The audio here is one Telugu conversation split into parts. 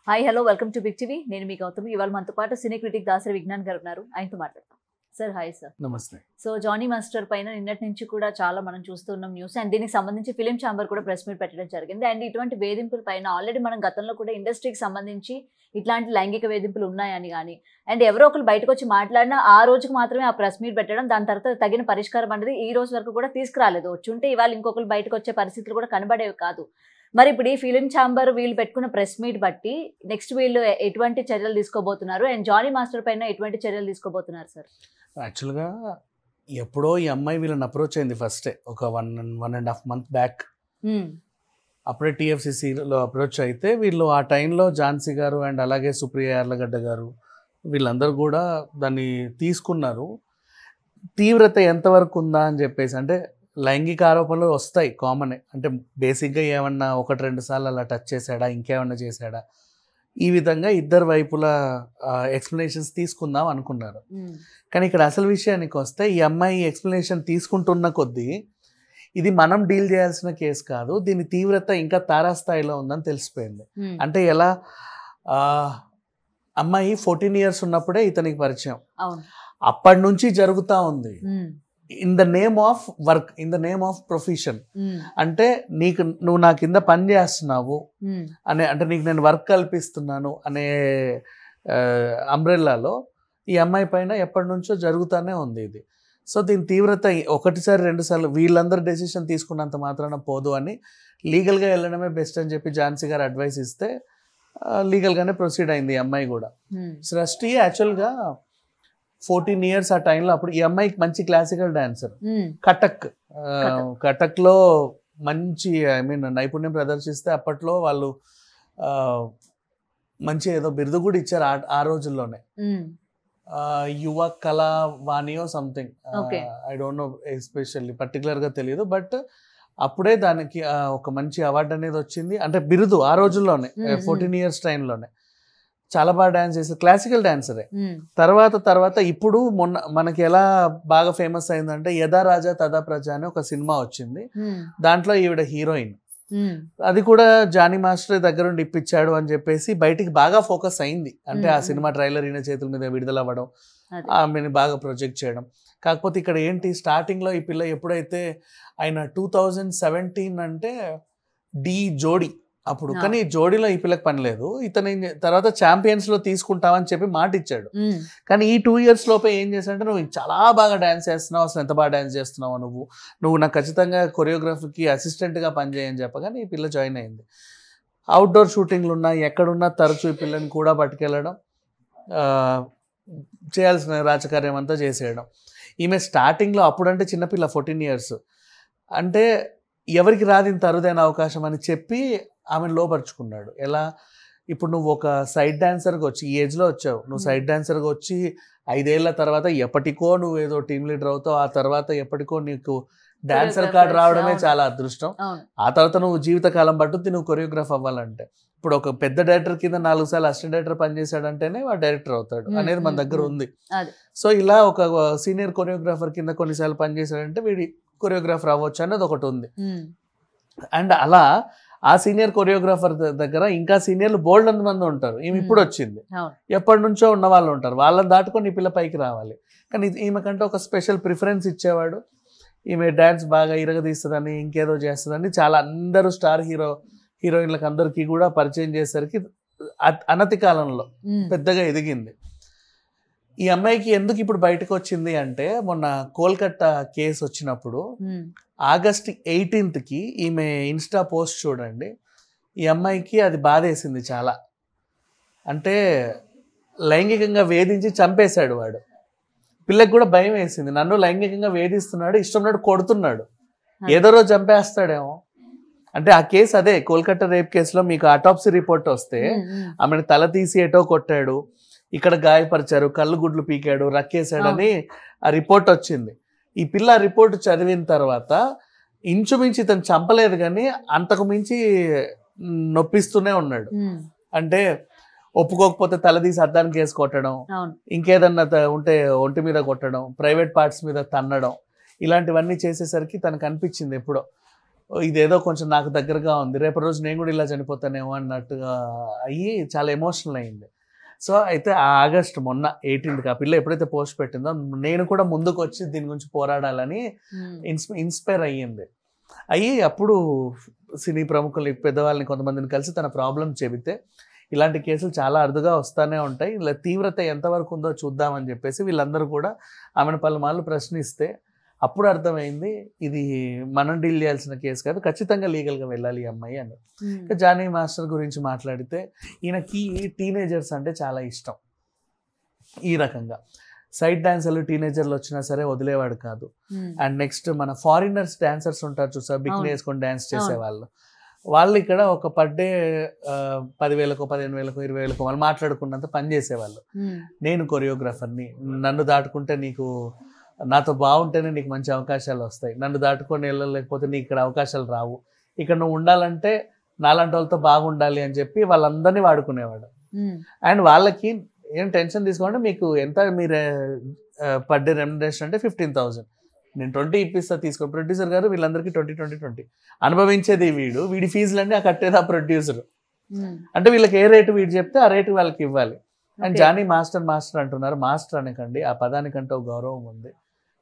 Hi hello welcome to big TV. నేను మీ గౌతమి. ఇవాళ మనతో పాటు సినీ క్రిటిక్ దాసరి విజ్ఞాన్ గారు ఉన్నారు. ఆయనతో మాట్లాడతాం. Sir hi sir. నమస్తే. సో జానీ మాస్టర్ పైన నిన్నటి నుంచి కూడా చాలా మనం చూస్తున్నాం న్యూస్. అండ్ దీనికి సంబంధించి ఫిలిం ఛాంబర్ కూడా ప్రెస్ మీట్ పెట్టడం జరిగింది. అండ్ ఇటువంటి వేధింపుల పైన ఆల్రెడీ మనం గతంలో కూడా ఇండస్ట్రీకి సంబంధించి ఇట్లాంటి లైంగిక వేధింపులు ఉన్నాయని కానీ అండ్ ఎవరో ఒకరు బయటకు వచ్చి మాట్లాడినా ఆ రోజుకి మాత్రమే ఆ ప్రెస్ మీట్ పెట్టడం, దాని తర్వాత తగిన పరిష్కారం అనేది ఈ రోజు వరకు కూడా తీసుకురాలేదు. వచ్చి ఉంటే ఇవాళ ఇంకొకరు బయటకు వచ్చే పరిస్థితులు కూడా కనబడేవి కాదు. మరి ఇప్పుడు ఈ ఫిలిం ఛాంబర్ వీళ్ళు పెట్టుకున్న ప్రెస్ మీట్ బట్టి నెక్స్ట్ వీళ్ళు ఎటువంటి చర్యలు తీసుకోబోతున్నారు అండ్ జానీ మాస్టర్ పైన ఎటువంటి చర్యలు తీసుకోబోతున్నారు సార్? యాక్చువల్గా ఎప్పుడో ఈ అమ్మాయి వీళ్ళని అప్రోచ్ అయింది ఫస్టే, ఒక 1.5 month బ్యాక్. అప్పుడే TFCCలో అప్రోచ్ అయితే వీళ్ళు ఆ టైంలో ఝాన్సీ గారు అండ్ అలాగే సుప్రియ యార్లగడ్డ గారు వీళ్ళందరూ కూడా దాన్ని తీసుకున్నారు. తీవ్రత ఎంతవరకు ఉందా అని చెప్పేసి, అంటే లైంగిక ఆరోపణలు వస్తాయి కామనే, అంటే బేసిక్గా ఏమన్నా 1-2 సార్లు అలా టచ్ చేశాడా, ఇంకేమన్నా చేశాడా, ఈ విధంగా ఇద్దరు వైపుల ఎక్స్ప్లెనేషన్స్ తీసుకుందాం అనుకున్నారు. కానీ ఇక్కడ అసలు విషయానికి వస్తే ఈ అమ్మాయి ఎక్స్ప్లెనేషన్ తీసుకుంటున్న కొద్దీ ఇది మనం డీల్ చేయాల్సిన కేసు కాదు, దీని తీవ్రత ఇంకా తారాస్థాయిలో ఉందని తెలిసిపోయింది. అంటే ఎలా, అమ్మాయి 14 years ఉన్నప్పుడే ఇతనికి పరిచయం, అప్పటి నుంచి జరుగుతూ ఉంది. In the name of work, in the name of profession. అంటే నువ్వు నా కింద పని చేస్తున్నావు అనే, అంటే నీకు నేను వర్క్ కల్పిస్తున్నాను అనే అంబ్రెల్లాలో ఈ అమ్మాయి పైన ఎప్పటి నుంచో జరుగుతూనే ఉంది ఇది. సో దీని తీవ్రత 1-2 సార్లు వీళ్ళందరూ డెసిషన్ తీసుకున్నంత మాత్రాన పోదు అని లీగల్గా వెళ్ళడమే బెస్ట్ అని చెప్పి ఝాన్సీ గారు అడ్వైస్ ఇస్తే లీగల్గానే ప్రొసీడ్ అయింది ఈ అమ్మాయి కూడా. సృష్టి యాక్చువల్గా 14 years ఆ టైంలో, అప్పుడు ఈ అమ్మాయికి మంచి క్లాసికల్ డాన్సర్, కటక్లో మంచి నైపుణ్యం ప్రదర్శిస్తే అప్పట్లో వాళ్ళు మంచి ఏదో బిరుదు కూడా ఇచ్చారు ఆ రోజుల్లోనే, యువ కళావాణియో something, I don't know especially పర్టికులర్గా తెలియదు, బట్ అప్పుడే దానికి ఒక మంచి అవార్డు అనేది వచ్చింది. అంటే బిరుదు ఆ రోజుల్లోనే 14 years టైంలోనే చాలా బాగా డాన్స్ చేస్తారు, క్లాసికల్ డాన్సరే. తర్వాత ఇప్పుడు మొన్న మనకి ఎలా బాగా ఫేమస్ అయిందంటే యథా రాజా తదా ప్రజ అని ఒక సినిమా వచ్చింది, దాంట్లో ఈవిడ హీరోయిన్. అది కూడా జానీ మాస్టర్ దగ్గర నుండి ఇప్పించాడు అని చెప్పేసి బయటికి బాగా ఫోకస్ అయింది. అంటే ఆ సినిమా ట్రైలర్ ఈయన చేతుల మీద విడుదల అవ్వడం, ఆమెని బాగా ప్రొజెక్ట్ చేయడం. కాకపోతే ఇక్కడ ఏంటి, స్టార్టింగ్లో ఈ పిల్ల ఎప్పుడైతే ఆయన 2017 అంటే జోడీ అప్పుడు, కానీ జోడీలో ఈ పిల్లకి పని లేదు, ఇతను తర్వాత ఛాంపియన్స్లో తీసుకుంటామని చెప్పి మాట ఇచ్చాడు. కానీ ఈ 2 years లోపే ఏం చేశాడంటే, నువ్వు చాలా బాగా డ్యాన్స్ చేస్తున్నావు, అసలు ఎంత బాగా డ్యాన్స్ చేస్తున్నావు నువ్వు నాకు ఖచ్చితంగా కొరియోగ్రఫీకి అసిస్టెంట్గా పనిచేయని చెప్పగానే ఈ పిల్ల జాయిన్ అయింది. అవుట్డోర్ షూటింగ్లు ఉన్నా ఎక్కడున్నా తరచూ ఈ పిల్లని కూడా పట్టుకెళ్ళడం, చేయాల్సిన రాజకార్యం అంతా చేసేయడం. ఈమె స్టార్టింగ్లో అప్పుడంటే చిన్నపిల్ల 14 years, అంటే ఎవరికి రాదు ఇంత అరుదైన అవకాశం అని చెప్పి ఆమెను లోపరుచుకున్నాడు. ఎలా, ఇప్పుడు నువ్వు ఒక సైడ్ డాన్సర్గా వచ్చి ఈ ఏజ్లో వచ్చావు, నువ్వు సైడ్ డాన్సర్గా వచ్చి 5 ఏళ్ల తర్వాత ఎప్పటికో నువ్వు ఏదో టీమ్ లీడర్ అవుతావు, ఆ తర్వాత ఎప్పటికో నీకు డాన్సర్ కార్డు రావడమే చాలా అదృష్టం, ఆ తర్వాత నువ్వు జీవితకాలం పట్టుద్ది నువ్వు కొరియోగ్రాఫ్ అవ్వాలంటే. ఇప్పుడు ఒక పెద్ద డైరెక్టర్ కింద 4 సార్లు అసిస్టెంట్ డైరెక్టర్ పనిచేశాడంటేనే వాడు డైరెక్టర్ అవుతాడు అనేది మన దగ్గర ఉంది. సో ఇలా ఒక సీనియర్ కొరియోగ్రాఫర్ కింద కొన్నిసార్లు పనిచేశాడంటే వీడి కొరియోగ్రాఫర్ అవ్వచ్చు అనేది ఒకటి ఉంది. అండ్ అలా ఆ సీనియర్ కొరియోగ్రాఫర్ దగ్గర ఇంకా సీనియర్లు బోల్డ్ మంది ఉంటారు. ఈమె ఇప్పుడు వచ్చింది, ఎప్పటి నుంచో ఉన్న వాళ్ళు ఉంటారు, వాళ్ళని దాటుకొని ఈ పిల్ల పైకి రావాలి. కానీ ఈమెకంటే ఒక స్పెషల్ ప్రిఫరెన్స్ ఇచ్చేవాడు. ఈమె డ్యాన్స్ బాగా ఇరగదీస్తుందని, ఇంకేదో చేస్తుందని చాలా అందరూ స్టార్ హీరోయిన్లకు అందరికీ కూడా పరిచయం చేసేసరికి అనతి కాలంలో పెద్దగా ఎదిగింది. ఈ అమ్మాయికి ఎందుకు ఇప్పుడు బయటకు వచ్చింది అంటే, మొన్న కోల్కతా కేసు వచ్చినప్పుడు August 18th ఈమె ఇన్స్టా పోస్ట్ చూడండి, ఈ అమ్మాయికి అది బాధేసింది చాలా. అంటే లైంగికంగా వేధించి చంపేశాడు వాడు. పిల్లకి కూడా భయం వేసింది, నన్ను లైంగికంగా వేధిస్తున్నాడు, ఇష్టం కొడుతున్నాడు, ఏదో రోజు చంపేస్తాడేమో. అంటే ఆ కేసు అదే కోల్కతా రేప్ కేసులో మీకు ఆటోప్సీ రిపోర్ట్ వస్తే ఆమెను తల తీసి ఎటో కొట్టాడు, ఇక్కడ గాయపరిచారు, కళ్ళు గుడ్లు పీకాడు, రక్కేశాడని ఆ రిపోర్ట్ వచ్చింది. ఈ పిల్ల రిపోర్ట్ చదివిన తర్వాత ఇంచుమించి ఇతను చంపలేదు కానీ అంతకు మించి నొప్పిస్తూనే ఉన్నాడు. అంటే ఒప్పుకోకపోతే తలదీసి అద్దానికి వేసి కొట్టడం, ఇంకేదన్నా ఉంటే ఒంటి మీద కొట్టడం, ప్రైవేట్ పార్ట్స్ మీద తన్నడం, ఇలాంటివన్నీ చేసేసరికి తనకు అనిపించింది ఎప్పుడో ఇదేదో కొంచెం నాకు దగ్గరగా ఉంది, రేపు రోజు నేను కూడా ఇలా చనిపోతానేమో అన్నట్టుగా అయ్యి చాలా ఎమోషనల్ అయింది. సో అయితే ఆ ఆగస్ట్ మొన్న 18th ఆ పిల్ల ఎప్పుడైతే పోస్ట్ పెట్టిందో నేను కూడా ముందుకు వచ్చి దీని గురించి పోరాడాలని ఇన్స్పైర్ అయ్యింది. అయ్యి అప్పుడు సినీ ప్రముఖులు పెద్దవాళ్ళని కొంతమందిని కలిసి తన ప్రాబ్లం చెబితే ఇలాంటి కేసులు చాలా అరుదుగా వస్తూనే ఉంటాయి, ఇలా తీవ్రత ఎంతవరకు ఉందో చూద్దామని చెప్పేసి వీళ్ళందరూ కూడా ఆమెను పలుమార్లు ప్రశ్నిస్తే అప్పుడు అర్థమైంది ఇది మనం డీల్ చేయాల్సిన కేసు కాదు, ఖచ్చితంగా లీగల్గా వెళ్ళాలి ఈ అమ్మాయి అని. జానీ మాస్టర్ గురించి మాట్లాడితే ఈయనకి టీనేజర్స్ అంటే చాలా ఇష్టం. ఈ రకంగా సైడ్ డాన్సర్లు టీనేజర్లు వచ్చినా సరే వదిలేవాడు కాదు. అండ్ నెక్స్ట్ మన ఫారినర్స్ డాన్సర్స్ ఉంటారు చూసా, బికినీ వేసుకొని డాన్స్ చేసేవాళ్ళు, వాళ్ళు ఇక్కడ ఒక పర్ డే 10,000, 15,000, 20,000 వాళ్ళు మాట్లాడుకున్నంత పని చేసేవాళ్ళు. నేను కొరియోగ్రాఫర్ని, నన్ను దాటుకుంటే నీకు, నాతో బాగుంటేనే నీకు మంచి అవకాశాలు వస్తాయి, నన్ను దాటుకొని వెళ్ళలేకపోతే నీకు ఇక్కడ అవకాశాలు రావు, ఇక్కడ నువ్వు ఉండాలంటే నాలాంటి వాళ్ళతో బాగుండాలి అని చెప్పి వాళ్ళందరినీ వాడుకునేవాడు. అండ్ వాళ్ళకి ఏం టెన్షన్ తీసుకోండి, మీకు ఎంత మీరు పర్ డే రెమ్యునరేషన్ అంటే 15,000, నేను 20 ఇప్పిస్తా తీసుకో. ప్రొడ్యూసర్ గారు వీళ్ళందరికీ 20 అనుభవించేది వీడి ఫీజులన్నీ ఆ కట్టేది ఆ ప్రొడ్యూసర్. అంటే వీళ్ళకి ఏ రేటు వీడు చెప్తే ఆ రేటు వాళ్ళకి ఇవ్వాలి. అండ్ జానీ మాస్టర్ అంటున్నారు, మాస్టర్ అనకండి, ఆ పదానికంటే ఒక గౌరవం ఉంది,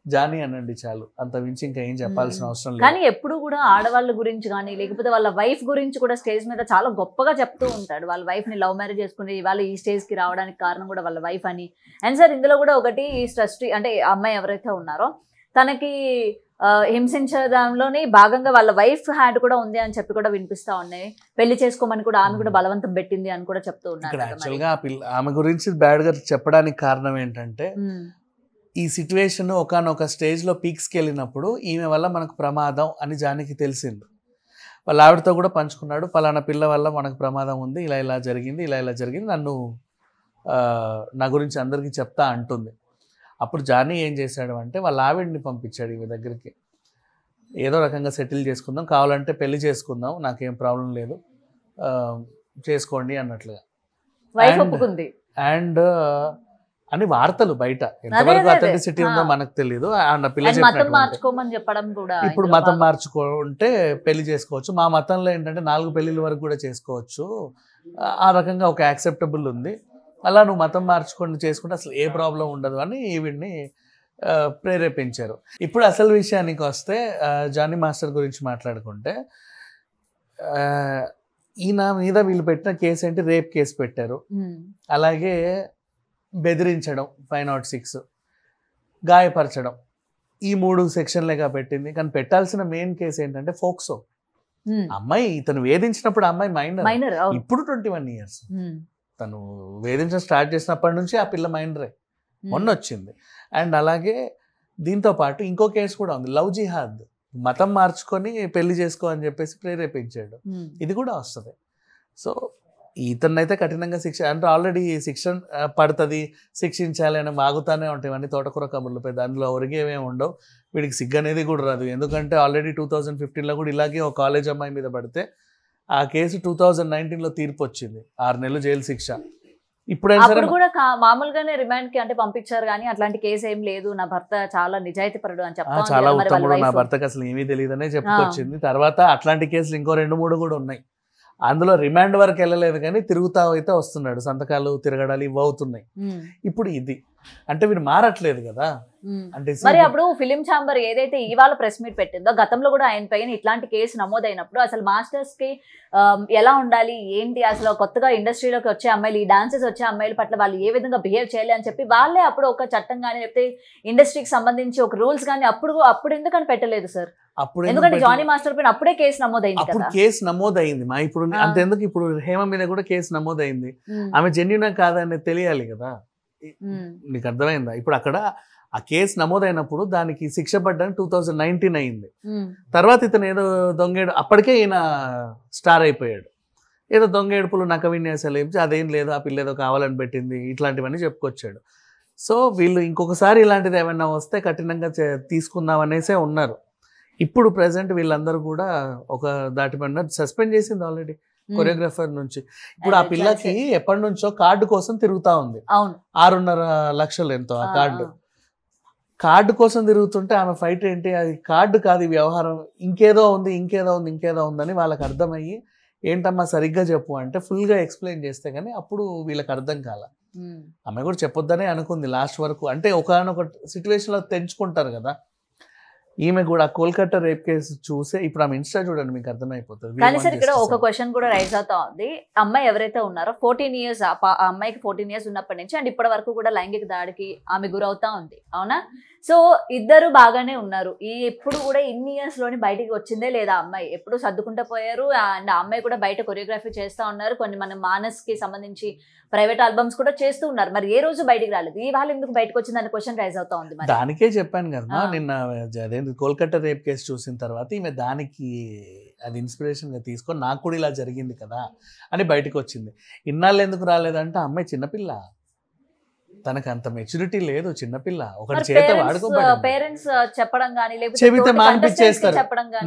జానీ అనండి చాలు, అంత మించి ఇంకా ఏం చెప్పాల్సిన అవసరం లేదు. కానీ ఎప్పుడు కూడా ఆడవాళ్ళ గురించి కానీ లేకపోతే వాళ్ళ వైఫ్ గురించి కూడా స్టేజ్ మీద చాలా గొప్పగా చెప్తూ ఉంటాడు. వాళ్ళ వైఫ్ ని లవ్ మ్యారేజ్ చేసుకుని వాళ్ళు ఈ స్టేజ్ కి రావడానికి కారణం కూడా వాళ్ళ వైఫ్ అని. అండ్ సార్ ఇందులో కూడా ఒకటి ఈ ట్రస్టీ అంటే అమ్మాయి ఎవరైతే ఉన్నారో తనకి హింసించడంలోని భాగంగా వాళ్ళ వైఫ్ హ్యాండ్ కూడా ఉంది అని చెప్పి కూడా వినిపిస్తా ఉన్నాయి. పెళ్లి చేసుకోమని కూడా ఆమె కూడా బలవంతం పెట్టింది అని కూడా చెప్తూ ఉన్నారు. యాక్చువల్గా ఆమె గురించి బ్యాడ్ గా చెప్పడానికి కారణం ఏంటంటే ఈ సిచ్యువేషన్ ఒకనొక స్టేజ్లో పీక్స్కి వెళ్ళినప్పుడు ఈమె వల్ల మనకు ప్రమాదం అని జానికి తెలిసింది. వాళ్ళ ఆవిడతో కూడా పంచుకున్నాడు, పలానా పిల్ల వల్ల మనకు ప్రమాదం ఉంది, ఇలా ఇలా జరిగింది, ఇలా ఇలా జరిగింది, నన్ను నా గురించి అందరికీ చెప్తా అంటుంది. అప్పుడు జానీ ఏం చేశాడు అంటే వాళ్ళ ఆవిడ్ని పంపించాడు ఈమె దగ్గరికి, ఏదో రకంగా సెటిల్ చేసుకుందాం, కావాలంటే పెళ్లి చేసుకుందాం, నాకేం ప్రాబ్లం లేదు, చేసుకోండి అన్నట్లుగా. అండ్ అని వార్తలు బయట, ఎంతవరకు అథెంటిసిటీ ఉందో మనకు తెలియదు. ఇప్పుడు మతం మార్చుకుంటే పెళ్లి చేసుకోవచ్చు, మా మతంలో ఏంటంటే 4 పెళ్లిల వరకు కూడా చేసుకోవచ్చు, ఆ రకంగా ఒక యాక్సెప్టబుల్ ఉంది, అలా నువ్వు మతం మార్చుకొని చేసుకుంటే అసలు ఏ ప్రాబ్లం ఉండదు అని ఈవిడ్ని ప్రేరేపించారు. ఇప్పుడు అసలు విషయానికి వస్తే జానీ మాస్టర్ గురించి మాట్లాడుకుంటే ఈయన మీద వీళ్ళు పెట్టిన కేసు ఏంటి, రేప్ కేసు పెట్టారు, అలాగే బెదిరించడం 506, గాయపరచడం, ఈ 3 సెక్షన్లేగా పెట్టింది. కానీ పెట్టాల్సిన మెయిన్ కేసు ఏంటంటే ఫోక్సో. అమ్మాయి ఇతను వేధించినప్పుడు అమ్మాయి మైనర్, ఇప్పుడు 21 years. తను వేధించడం స్టార్ట్ చేసినప్పటి నుంచి ఆ పిల్ల మైనరే, మొన్న వచ్చింది. అండ్ అలాగే దీంతో పాటు ఇంకో కేసు కూడా ఉంది, లవ్ జిహాద్, మతం మార్చుకొని పెళ్లి చేసుకో అని చెప్పేసి ప్రేరేపించాడు, ఇది కూడా వస్తుంది. సో ఇతన్నైతే కఠినంగా శిక్ష అంటే ఆల్రెడీ శిక్ష పడుతుంది, శిక్షించాలి అని వాగుతానే ఉంటాయి ఇవన్నీ తోటకూర కబుర్లు, పెద్ద అందులో ఒరిగేమేమి ఉండవు. వీడికి సిగ్గు అనేది కూడా రాదు, ఎందుకంటే ఆల్రెడీ 2015లో కూడా ఇలాగే ఒక కాలేజ్ అమ్మాయి మీద పడితే ఆ కేసు 2019లో తీర్పు వచ్చింది, 6 నెలలు జైలు శిక్ష. ఇప్పుడైనా కూడా మామూలుగానే రిమాండ్ కి అంటే పంపించారు, కానీ అట్లాంటి కేసు ఏం లేదు, నా భర్త చాలా నిజాయితీ పరుడు అని చెప్పి చాలా ఉత్తముడు, నా భర్తకి అసలు ఏమీ తెలియదనే చెప్పుకొచ్చింది. తర్వాత అట్లాంటి కేసులు ఇంకో 2-3 కూడా ఉన్నాయి, అందులో రిమాండ్ వరకు వెళ్ళలేదు కానీ తిరుగుతా అయితే వస్తున్నాడు, సంతకాలు తిరగడాలు ఇవి అవుతున్నాయి. ఇప్పుడు ఇది అంటే వీడు మారట్లేదు కదా. అంటే మరి అప్పుడు ఫిలిం ఛాంబర్ ఏదైతే ఇవాళ ప్రెస్ మీట్ పెట్టిందో, గతంలో కూడా ఆయన పైన ఇట్లాంటి కేసు నమోదైనప్పుడు అసలు మాస్టర్స్ కి ఎలా ఉండాలి ఏంటి, అసలు కొత్తగా ఇండస్ట్రీలోకి వచ్చే అమ్మాయిలు, ఈ డాన్సెస్ వచ్చే అమ్మాయిల పట్ల వాళ్ళు ఏ విధంగా బిహేవ్ చేయాలి అని చెప్పి వాళ్ళే అప్పుడు ఒక చట్టం కానీ లేకపోతే ఇండస్ట్రీకి సంబంధించి ఒక రూల్స్ కానీ అప్పుడు ఎందుకని పెట్టలేదు సార్? అప్పుడు ఎందుకంటే జానీ మాస్టర్ పైన అప్పుడే కేసు నమోదైంది, అప్పుడు కేసు నమోదైంది మా. ఇప్పుడు అంతెందుకు, ఇప్పుడు హేమ మీద కూడా కేసు నమోదైంది, ఆమె జెన్యునా కాదని తెలియాలి కదా, నీకు అర్థమైందా? ఇప్పుడు అక్కడ ఆ కేసు నమోదైనప్పుడు దానికి శిక్ష పడ్డానికి 2019 అయింది. తర్వాత ఇతను ఏదో దొంగేడు, అప్పటికే ఈయన స్టార్ అయిపోయాడు, ఏదో దొంగేడుపులు నక్క విన్యాసాలు ఏం అదేం లేదు, ఆ పిల్ల ఏదో కావాలని పెట్టింది, ఇట్లాంటివన్నీ చెప్పుకొచ్చాడు. సో వీళ్ళు ఇంకొకసారి ఇలాంటిది ఏమైనా వస్తే కఠినంగా తీసుకుందాం అనేసే ఉన్నారు. ఇప్పుడు ప్రెసెంట్ వీళ్ళందరూ కూడా ఒక దాటిపైన సస్పెండ్ చేసింది ఆల్రెడీ కొరియోగ్రాఫర్ నుంచి. ఇప్పుడు ఆ పిల్లకి ఎప్పటి నుంచో కార్డు కోసం తిరుగుతా ఉంది, 6.5 లక్షలు ఎంతో ఆ కార్డు. కార్డు కోసం తిరుగుతుంటే ఆమె ఫైట్ ఏంటి, అది కార్డు కాదు ఈ వ్యవహారం, ఇంకేదో ఉందని వాళ్ళకి అర్థమయ్యి ఏంటమ్మా సరిగ్గా చెప్పు అంటే ఫుల్గా ఎక్స్ప్లెయిన్ చేస్తే కానీ అప్పుడు వీళ్ళకి అర్థం కాల. ఆమె కూడా చెప్పొద్దనే అనుకుంది లాస్ట్ వరకు, అంటే ఒకనొక సిచ్యువేషన్లో తెంచుకుంటారు కదా. ఈమె కూడా కోల్కతా రేప్ కేసు చూసే ఇప్పుడు ఆమె ఇన్స్టా చూడండి మీకు అర్థమైపోతుంది. కానీ సార్ ఇక్కడ ఒక క్వశ్చన్ కూడా రైజ్ అవుతా ఉంది. అమ్మాయి ఎవరైతే ఉన్నారో 14 years, ఆ అమ్మాయికి 14 years ఉన్నప్పటి నుంచి అండ్ ఇప్పటి వరకు కూడా లైంగిక దాడికి ఆమె గురవుతా ఉంది, అవునా? సో ఇద్దరు బాగానే ఉన్నారు. ఎప్పుడు కూడా ఇన్ని ఇయర్స్ లోని బయటికి వచ్చిందే లేదా అమ్మాయి, ఎప్పుడు సర్దుకుంటూ పోయారు. అండ్ ఆ అమ్మాయి కూడా బయట కొరియోగ్రఫీ చేస్తూ ఉన్నారు, కొన్ని మన మానస్ కి సంబంధించి ప్రైవేట్ ఆల్బమ్స్ కూడా చేస్తూ ఉన్నారు. మరి ఏ రోజు బయటికి రాలేదు, ఇవాళ ఎందుకు బయటకు వచ్చింది అనే క్వశ్చన్ రైజ్ అవుతా ఉంది. దానికే చెప్పాను కదా నిన్న, అదేంటి కోల్కతా రేప్ కేసు చూసిన తర్వాత ఈమె దానికి అది ఇన్స్పిరేషన్ గా తీసుకొని నాకు కూడా ఇలా జరిగింది కదా అని బయటకు వచ్చింది. ఇన్నాళ్ళు ఎందుకు రాలేదంటే అమ్మాయి చిన్నపిల్ల, తనకు అంత మెచ్యూరిటీ లేదు, చిన్నపిల్ల. ఒకటి చేత వాడుకోబడి పేరెంట్స్ చెప్పడం గానీ చెబితే మానిపించేస్తారు.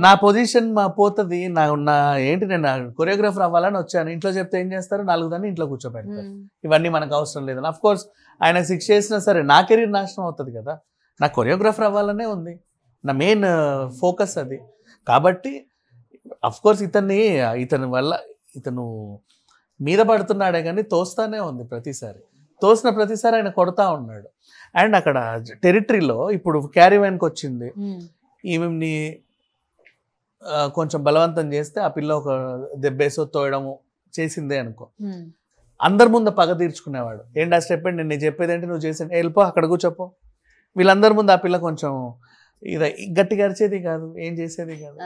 నా పొజిషన్ పోతుంది, నా ఏంటి నేను కొరియోగ్రాఫర్ అవ్వాలని వచ్చాను, ఇంట్లో చెప్తే ఏం చేస్తారు, 4 దాన్ని ఇంట్లో కూర్చోబెడతారు. ఇవన్నీ మనకు అవసరం లేదు. అఫ్ కోర్స్ ఆయన 6 చేసినా సరే నా కెరీర్ నాశనం అవుతుంది కదా. నాకు కొరియోగ్రాఫర్ అవ్వాలనే ఉంది, నా మెయిన్ ఫోకస్ అది. కాబట్టి అఫ్ కోర్స్ ఇతని వల్ల ఇతను మీద పడుతున్నాడే కానీ తోస్తానే ఉంది ప్రతిసారి. తోసిన ప్రతిసారి ఆయన కొడతా ఉన్నాడు. అండ్ అక్కడ టెరిటరీలో ఇప్పుడు క్యారీవైన్కి వచ్చింది, ఈమెని కొంచెం బలవంతం చేస్తే ఆ పిల్ల ఒక దెబ్బేసో తోయడము చేసిందే అనుకో, అందరి ముందు పగ తీర్చుకునేవాడు. ఏంటి ఆ స్టెప్ ఏంటి, నేను చెప్పేది ఏంటి, నువ్వు చేసి వెళ్ళిపో అక్కడ కూర్చోపో. వీళ్ళందరి ముందు ఆ పిల్ల కొంచెం గట్టిగా అరిచేది కాదు, ఏం చేసేది కాదు,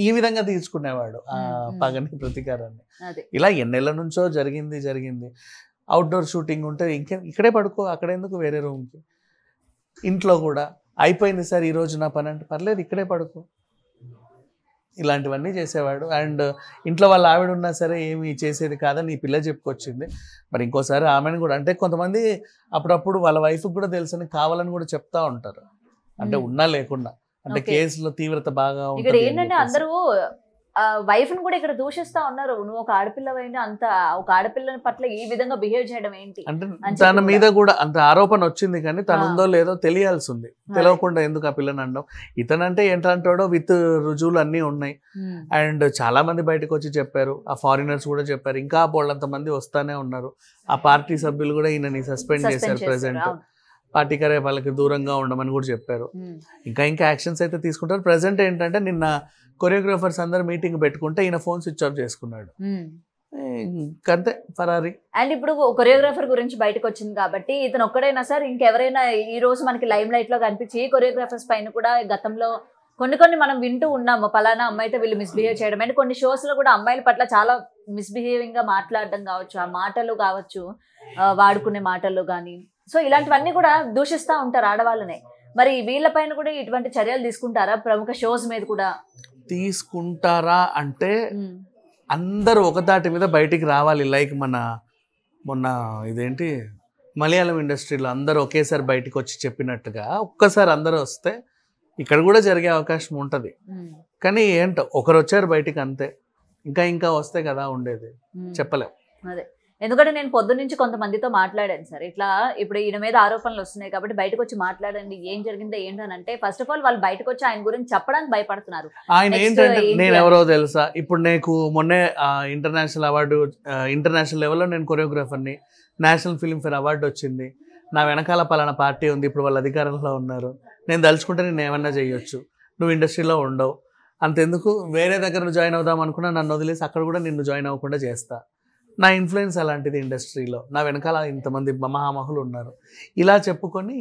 ఈ విధంగా తీర్చుకునేవాడు ఆ పగని, ప్రతీకారాన్ని. ఇలా ఎన్నేళ్ల నుంచో జరిగింది. అవుట్డోర్ షూటింగ్ ఉంటే ఇక్కడే పడుకో, అక్కడ ఎందుకు వేరే రూమ్కి. ఇంట్లో కూడా అయిపోయింది సార్ ఈరోజు నా పని అంటే పర్లేదు ఇక్కడే పడుకో, ఇలాంటివన్నీ చేసేవాడు. అండ్ ఇంట్లో వాళ్ళ ఆవిడ ఉన్నా సరే ఏమి చేసేది కాదని ఈ పిల్ల చెప్పుకొచ్చింది. మరి ఇంకోసారి ఆమెను కూడా, అంటే కొంతమంది అప్పుడప్పుడు వాళ్ళ వైఫ్కి కూడా తెలుసని కావాలని కూడా చెప్తా ఉంటారు, అంటే ఉన్నా లేకుండా, అంటే కేసులో తీవ్రత బాగా ఇక్కడ ఏంటంటే అందరూ వైఫ్ ని కూడా ఇక్కడ దూషిస్తా ఉన్నారు. నువ్వు ఒక ఆడపిల్లవైనా అంత ఒక ఆడపిల్లని పట్ల ఈ విధంగా బిహేవ్ చేయడం ఏంటి అంటే తన మీద కూడా అంత ఆరోపణ వచ్చింది, కానీ తను ఉందో లేదో తెలియాల్సి ఉంది. తెలియకుండా ఎందుకు ఆ పిల్లని అనడం. ఇతనంటే ఏంటంటాడో విత్ రుజువులు అన్నీ ఉన్నాయి. అండ్ చాలా మంది బయటకు వచ్చి చెప్పారు, ఆ ఫారినర్స్ కూడా చెప్పారు, ఇంకా బోళ్ళంత మంది వస్తానే ఉన్నారు. ఆ పార్టీ సభ్యులు కూడా ఈయనని సస్పెండ్ చేశారు ప్రెసెంట్. పార్టీకరే వాళ్ళకి దూరంగా ఉండమని కూడా చెప్పారు. ఇంకా యాక్షన్స్ అయితే తీసుకుంటారు. ప్రెసెంట్ ఏంటంటే నిన్న కొరియోగ్రాఫర్స్ అందరు మీటింగ్ పెట్టుకుంటే ఈయన ఫోన్ స్విచ్ ఆఫ్ చేసుకున్నాడు, అంతే ఫరారీ. అండ్ ఇప్పుడు కొరియోగ్రాఫర్ గురించి బయటకు వచ్చింది కాబట్టి ఇతను ఒక్కడైనా సార్ ఇంకెవరైనా ఈ రోజు మనకి లైమ్ లైట్ లో కనిపించి కొరియోగ్రాఫర్స్ పైన కూడా గతంలో కొన్ని మనం వింటూ ఉన్నాము, పలానా అమ్మాయితో వీళ్ళు మిస్బిహేవ్ చేయడం. అండ్ కొన్ని షోస్ లో కూడా అమ్మాయిల పట్ల చాలా మిస్బిహేవింగ్ గా మాట్లాడడం కావచ్చు, ఆ మాటలు కావచ్చు, వాడుకునే మాటలు కానీ, సో ఇలాంటివన్నీ కూడా దూషిస్తూ ఉంటారు ఆడవాళ్ళనే. మరి వీళ్ళపైన కూడా ఇటువంటి చర్యలు తీసుకుంటారా? ప్రముఖ షోస్ మీద కూడా తీసుకుంటారా అంటే అందరూ ఒకదాటి మీద బయటికి రావాలి. లైక్ మొన్న ఇదేంటి మలయాళం ఇండస్ట్రీలో అందరూ ఒకేసారి బయటకు వచ్చి చెప్పినట్టుగా ఒక్కసారి అందరూ వస్తే ఇక్కడ కూడా జరిగే అవకాశం ఉంటుంది. కానీ ఏంటో ఒకరు వచ్చారు బయటికి అంతే, ఇంకా వస్తే కదా ఉండేది, చెప్పలేం. అదే ఎందుకంటే నేను పొద్దు నుంచి కొంతమందితో మాట్లాడాను సార్, ఇట్లా ఇప్పుడు ఈయన మీద ఆరోపణలు వస్తున్నాయి కాబట్టి బయటకు వచ్చి మాట్లాడండి, ఏం జరిగిందో ఏంటనంటే ఫస్ట్ ఆఫ్ ఆల్ వాళ్ళు బయటకు వచ్చి ఆయన గురించి చెప్పడానికి భయపడుతున్నారు. ఆయన ఏంటంటే నేను ఎవరో తెలుసా, ఇప్పుడు నీకు మొన్నే ఇంటర్నేషనల్ లెవెల్లో నేను కొరియోగ్రాఫర్ని, నేషనల్ ఫిల్మ్ఫేర్ అవార్డు వచ్చింది, నా వెనకాల పలానా పార్టీ ఉంది, ఇప్పుడు వాళ్ళు అధికారంలో ఉన్నారు, నేను తలుచుకుంటే నేను ఏమన్నా చేయొచ్చు, నువ్వు ఇండస్ట్రీలో ఉండవు, అంతెందుకు వేరే దగ్గర జాయిన్ అవుదాం అనుకున్నా నన్ను వదిలేసి అక్కడ కూడా నిన్ను జాయిన్ అవ్వకుండా చేస్తా, నా ఇన్ఫ్లుయెన్స్ అలాంటిది ఇండస్ట్రీలో, నా వెనకాల ఇంతమంది మహామహులు ఉన్నారు, ఇలా చెప్పుకొని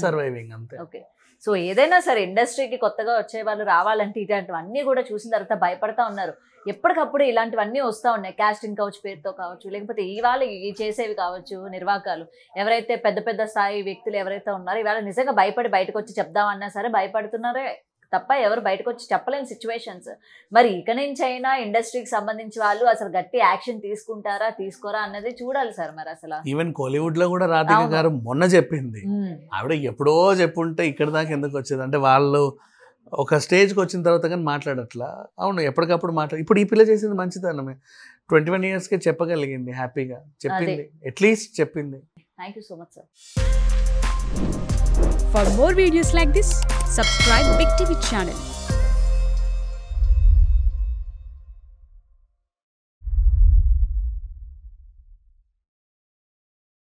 సర్వైవింగ్ అంతే. ఓకే, సో ఏదైనా సరే ఇండస్ట్రీకి కొత్తగా వచ్చే వాళ్ళు రావాలంటే ఇలాంటివన్నీ కూడా చూసిన తర్వాత భయపడతా ఉన్నారు. ఎప్పటికప్పుడు ఇలాంటివన్నీ వస్తూ ఉన్నాయి, కాస్టింగ్ కౌచ్ పేరుతో కావచ్చు, లేకపోతే ఇవాళ చేసేవి కావచ్చు, నిర్వాహకాలు ఎవరైతే పెద్ద స్థాయి వ్యక్తులు ఎవరైతే ఉన్నారో ఇవాళ నిజంగా భయపడి బయటకు వచ్చి చెప్దామన్నా సరే భయపడుతున్నారే తప్ప ఎవరు బయటకు వచ్చి చెప్పలేని సిచ్యువేషన్స్. మరి ఇక నుంచి అయినా ఇండస్ట్రీకి సంబంధించి వాళ్ళు అసలు గట్టి యాక్షన్ తీసుకుంటారా తీసుకోరా అన్నది చూడాలి సార్. మరి అసలు ఈవెన్ కోలీవుడ్ లో కూడా రాధిక గారు మొన్న చెప్పింది, ఆవిడ ఎప్పుడో చెప్పుంటే ఇక్కడ దాకా ఎందుకు వచ్చేది అంటే వాళ్ళు ఒక స్టేజ్కి వచ్చిన తర్వాత కానీ మాట్లాడట్లా. అవును, ఎప్పటికప్పుడు ఇప్పుడు ఈ పిల్ల చేసింది మంచిదన్నమే, 21 yearsకే చెప్పగలిగింది, హ్యాపీగా చెప్పింది, అట్లీస్ట్ చెప్పింది. Thank you so much sir. For more videos like this, subscribe Big TV channel.